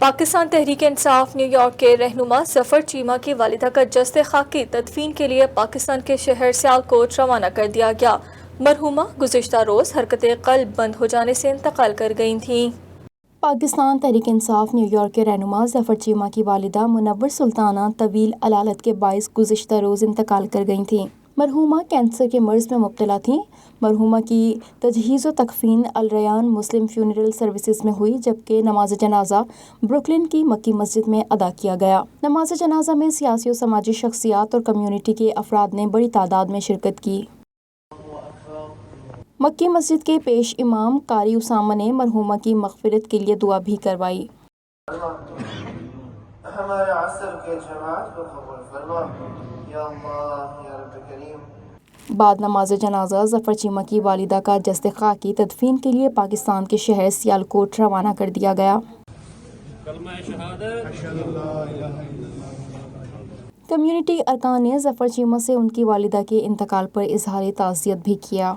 Pakistan Tehreek Insaf new York کے رہنما ظفر چیمہ کی والدہ کا جسد خاکی تدفین کے لیے پاکستان کے شہر سیالکوٹ روانہ کر دیا گیا۔ مرحومہ گزشتہ روز حرکت قلب بند ہو جانے سے انتقال کر گئی تھیں۔ پاکستان تحریک انصاف نیو یارک کے رہنما ظفر چیمہ کی والدہ منور سلطانہ طویل علالت کے باعث گزشتہ روز انتقال کر گئی تھیں۔ مرحومہ کینسر کے مرض میں مبتلا تھیں۔ مرحومہ کی تجہیز و تکفین الریان مسلم فیونرل سروسز میں ہوئی، جبکہ نماز جنازہ بروکلن کی مکی مسجد میں ادا کیا گیا۔ نماز جنازہ میں سیاسی و سماجی شخصیات اور کمیونٹی کے افراد نے بڑی تعداد میں شرکت کی۔ مکی مسجد کے پیش امام قاری اسامہ نے مرحومہ کی مغفرت کے لیے دعا بھی کروائی۔ ہمارے عصر کے جماعت کو قبول فرما یا اللہ یا رب کریم۔ بعد نماز جنازہ ظفر چیمہ کی والدہ کا جسد خاکی تدفین کے لیے پاکستان کے شہر سیالکوٹ روانہ کر دیا گیا۔ کمیونٹی ارکان نے ظفر چیمہ سے ان کی والدہ کے انتقال پر اظہار تعزیت بھی کیا۔